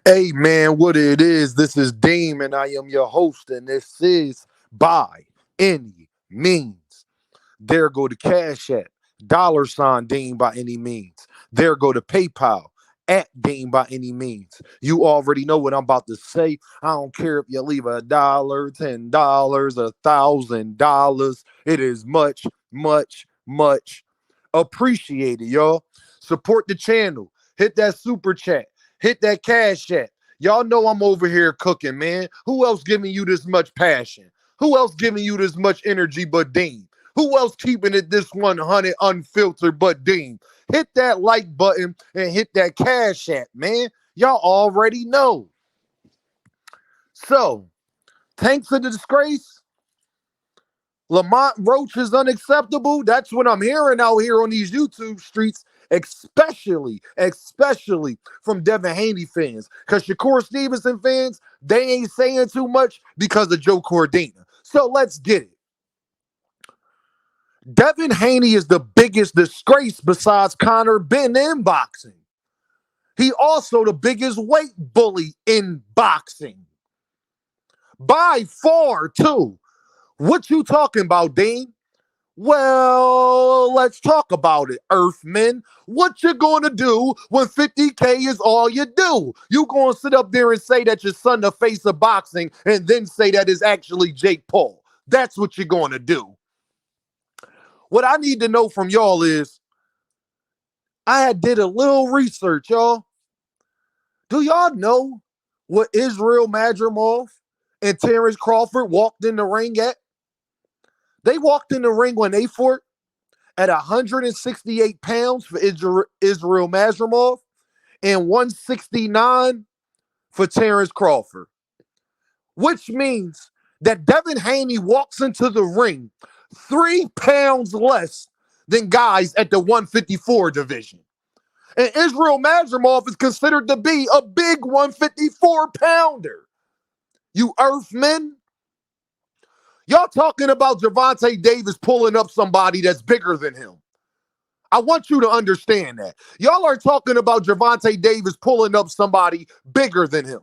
Hey man, what it is? This is Deem, and I am your host, and this is By Any Means. There go the Cash App, $ Deem by any means. There go the PayPal at Deem by any means. You already know what I'm about to say. I don't care if you leave $1, $10, $1,000. It is much, much, much appreciated, y'all. Support the channel. Hit that super chat. Hit that cash app. Y'all know I'm over here cooking, man. Who else giving you this much passion? Who else giving you this much energy but Dean? Who else keeping it this 100 unfiltered but Dean? Hit that like button and hit that cash app, man. Y'all already know. So, thanks for the disgrace. Lamont Roach is unacceptable. That's what I'm hearing out here on these YouTube streets, especially from Devin Haney fans. Because Shakur Stevenson fans, they ain't saying too much because of Joe Cordina. So let's get it. Devin Haney is the biggest disgrace besides Conor Benn in boxing. He also the biggest weight bully in boxing. By far, too. What you talking about, Dean? Well, let's talk about it, Earthmen. What you gonna do when 50K is all you do? You gonna sit up there and say that your son the face of boxing and then say that is actually Jake Paul. That's what you're gonna do. What I need to know from y'all is, I had did a little research, y'all. Do y'all know what Israel Madrimov and Terence Crawford walked in the ring at? They walked in the ring when they fought at 168 pounds for Israel Madrimov and 169 for Terence Crawford, which means that Devin Haney walks into the ring 3 pounds less than guys at the 154 division. And Israel Madrimov is considered to be a big 154 pounder. You Earthmen. Y'all talking about Gervonta Davis pulling up somebody that's bigger than him. I want you to understand that. Y'all are talking about Gervonta Davis pulling up somebody bigger than him.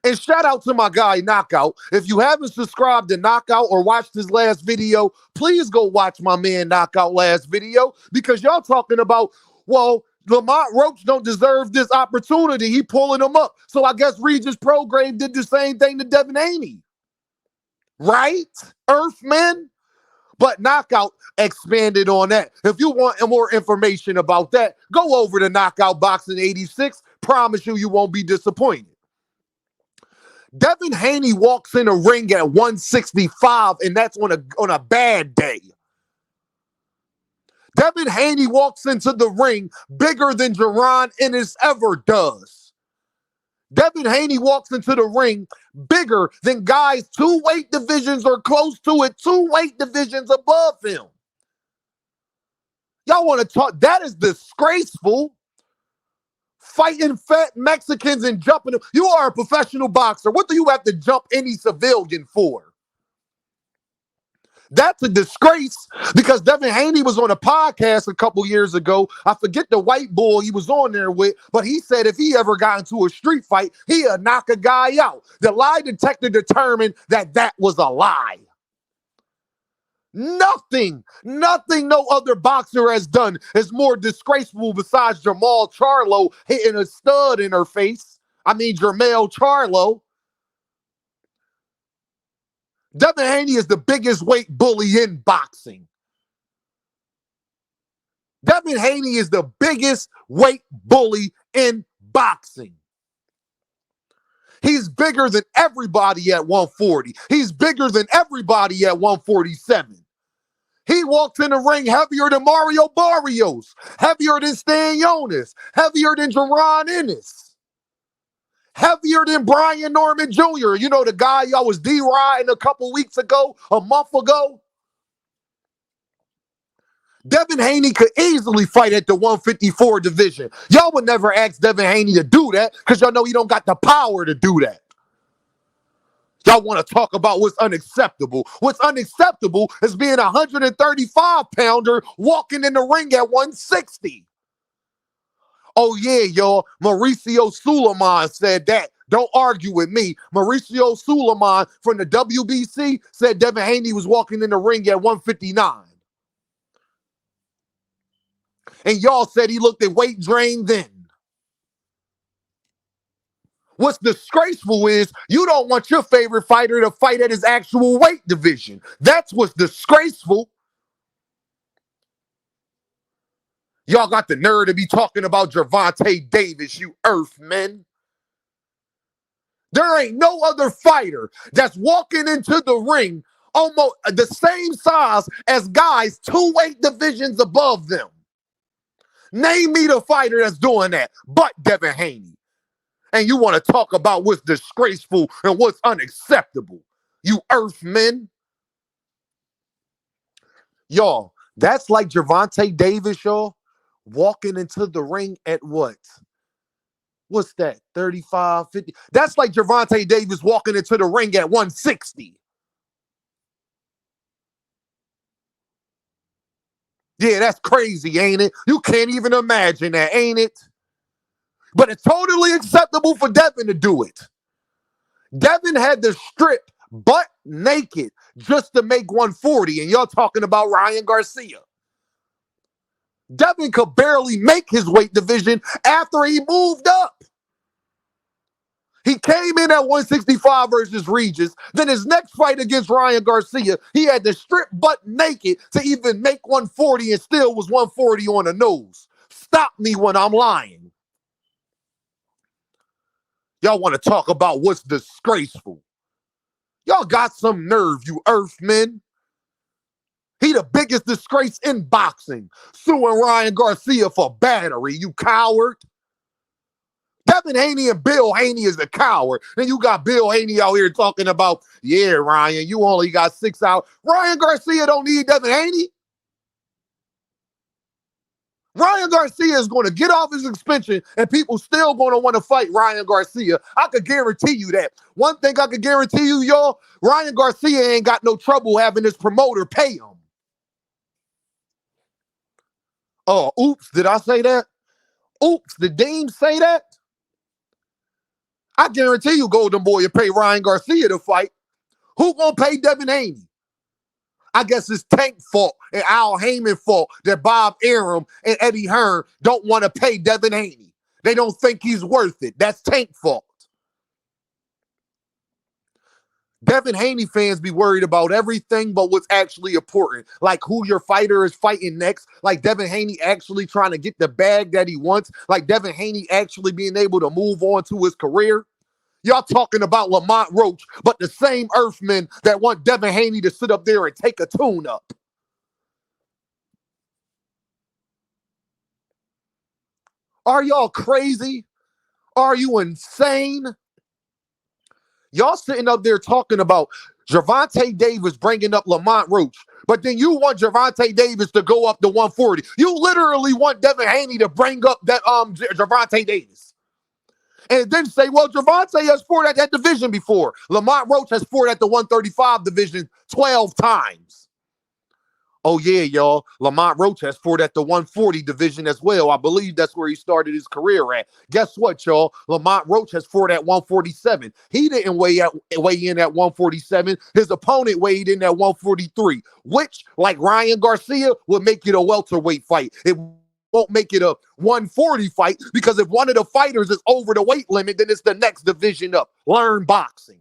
And shout out to my guy, Knockout. If you haven't subscribed to Knockout or watched his last video, please go watch my man Knockout last video, because y'all talking about, well, Lamont Roach don't deserve this opportunity. He pulling him up. So I guess Regis Prograve did the same thing to Devin Haney. Right, Earthmen? But Knockout expanded on that. If you want more information about that, go over to Knockout Boxing 86. Promise you won't be disappointed. Devin Haney walks in a ring at 165, and that's on a bad day. Devin Haney walks into the ring bigger than Jerron Ennis ever does. Devin Haney walks into the ring bigger than guys 2 weight divisions or close to it, 2 weight divisions above him. Y'all want to talk? That is disgraceful. Fighting fat Mexicans and jumping them. You are a professional boxer. What do you have to jump any civilian for? That's a disgrace, because Devin Haney was on a podcast a couple years ago. I forget the white boy he was on there with, but he said if he ever got into a street fight, he'd knock a guy out. The lie detector determined that was a lie. Nothing no other boxer has done is more disgraceful besides Jamal Charlo hitting a stud in her face. I mean, Jermell Charlo. Devin Haney is the biggest weight bully in boxing. Devin Haney is the biggest weight bully in boxing. He's bigger than everybody at 140. He's bigger than everybody at 147. He walks in the ring heavier than Mario Barrios, heavier than Stan Jonas, heavier than Jerron Ennis. Heavier than Brian Norman Jr. You know, the guy y'all was D-riding a couple weeks ago, a month ago? Devin Haney could easily fight at the 154 division. Y'all would never ask Devin Haney to do that because y'all know he don't got the power to do that. Y'all want to talk about what's unacceptable. What's unacceptable is being a 135-pounder walking in the ring at 160. Oh yeah, y'all. Mauricio Suleiman said that. Don't argue with me. Mauricio Suleiman from the WBC said Devin Haney was walking in the ring at 159. And y'all said he looked at weight drain then. What's disgraceful is you don't want your favorite fighter to fight at his actual weight division. That's what's disgraceful. Y'all got the nerve to be talking about gervontadavis, you earthmen. There ain't no other fighter that's walking into the ring almost the same size as guys 2 weight divisions above them. Name me the fighter that's doing that but Devin Haney. And you want to talk about what's disgraceful and what's unacceptable. You earthmen. Y'all, that's like gervontadavis, y'all, walking into the ring at what? What's that? 35, 50? That's like gervontadavis walking into the ring at 160. Yeah, that's crazy, ain't it? You can't even imagine that, ain't it? But it's totally acceptable for Devin to do it. Devin had to strip butt naked just to make 140, and y'all talking about Ryan Garcia. Devin could barely make his weight division after he moved up. He came in at 165 versus Regis. Then his next fight against Ryan Garcia, he had to strip butt naked to even make 140 and still was 140 on the nose. Stop me when I'm lying. Y'all want to talk about what's disgraceful. Y'all got some nerve, you earthmen. He the biggest disgrace in boxing, suing Ryan Garcia for battery, you coward. Devin Haney and Bill Haney is the coward. Then you got Bill Haney out here talking about, yeah, Ryan, you only got 6 hours. Ryan Garcia don't need Devin Haney. Ryan Garcia is going to get off his suspension and people still going to want to fight Ryan Garcia. I could guarantee you that. One thing I could guarantee you, y'all, Ryan Garcia ain't got no trouble having his promoter pay him. Oh, oops, did I say that? Oops, did Dean say that? I guarantee you, Golden Boy, will pay Ryan Garcia to fight. Who gonna pay Devin Haney? I guess it's Tank fault and Al Heyman fault that Bob Arum and Eddie Hearn don't want to pay Devin Haney. They don't think he's worth it. That's Tank fault. Devin Haney fans be worried about everything but what's actually important, like who your fighter is fighting next, like Devin Haney actually trying to get the bag that he wants, like Devin Haney actually being able to move on to his career. Y'all talking about Lamont Roach, but the same earthmen that want Devin Haney to sit up there and take a tune-up. Are y'all crazy? Are you insane? Y'all sitting up there talking about gervontadavis bringing up Lamont Roach, but then you want gervontadavis to go up to 140. You literally want Devin Haney to bring up that gervontadavis. And then say, well, Gervonta has fought at that division before. Lamont Roach has fought at the 135 division 12 times. Oh, yeah, y'all. Lamont Roach has fought at the 140 division as well. I believe that's where he started his career at. Guess what, y'all? Lamont Roach has fought at 147. He didn't weigh in at 147. His opponent weighed in at 143, which, like Ryan Garcia, would make it a welterweight fight. It won't make it a 140 fight because if one of the fighters is over the weight limit, then it's the next division up. Learn boxing.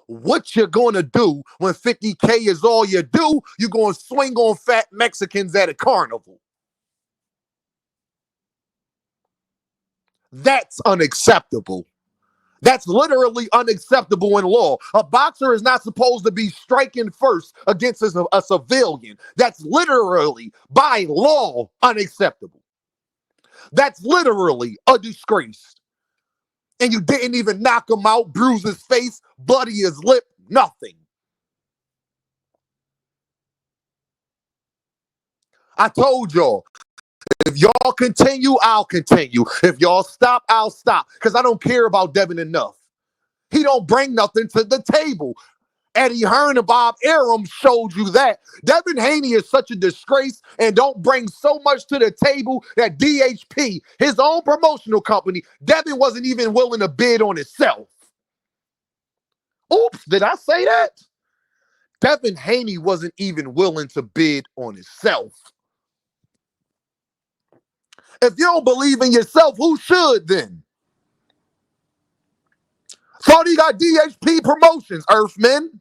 What you're going to do when 50K is all you do, you're going to swing on fat Mexicans at a carnival. That's unacceptable. That's literally unacceptable in law. A boxer is not supposed to be striking first against a civilian. That's literally, by law, unacceptable. That's literally a disgrace. And you didn't even knock him out, bruise his face, bloody his lip, nothing. I told y'all, if y'all continue, I'll continue. If y'all stop, I'll stop. Because I don't care about Devin enough. He don't bring nothing to the table. Eddie Hearn and Bob Arum showed you that. Devin Haney is such a disgrace and don't bring so much to the table that DHP, his own promotional company, Devin wasn't even willing to bid on itself. Oops, did I say that? Devin Haney wasn't even willing to bid on itself. If you don't believe in yourself, who should then? Thought he got DHP promotions, Earthmen.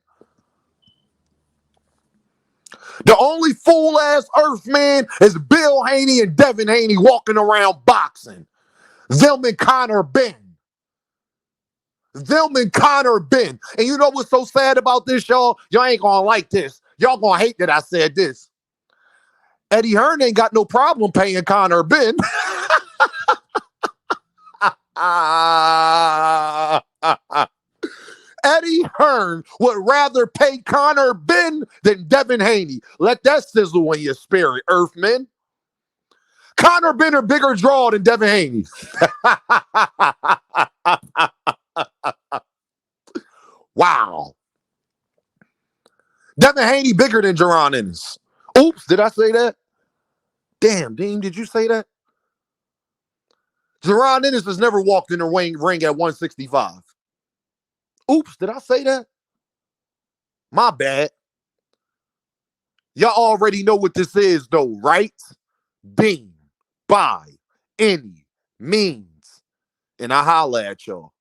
The only fool-ass Earthman is Bill Haney and Devin Haney walking around boxing. Them and Connor Benn. Them and Connor Benn. And you know what's so sad about this, y'all? Y'all ain't gonna like this. Y'all gonna hate that I said this. Eddie Hearn ain't got no problem paying Connor Benn. Eddie Hearn would rather pay Connor Benn than Devin Haney. Let that sizzle in your spirit, Earthmen. Connor Benn a bigger draw than Devin Haney. Wow. Devin Haney bigger than Jaron Ennis. Oops, did I say that? Damn, Dean, did you say that? Jaron Ennis has never walked in the ring at 165. Oops, did I say that? My bad. Y'all already know what this is, though, right? Beam, by, any means. And I holla at y'all.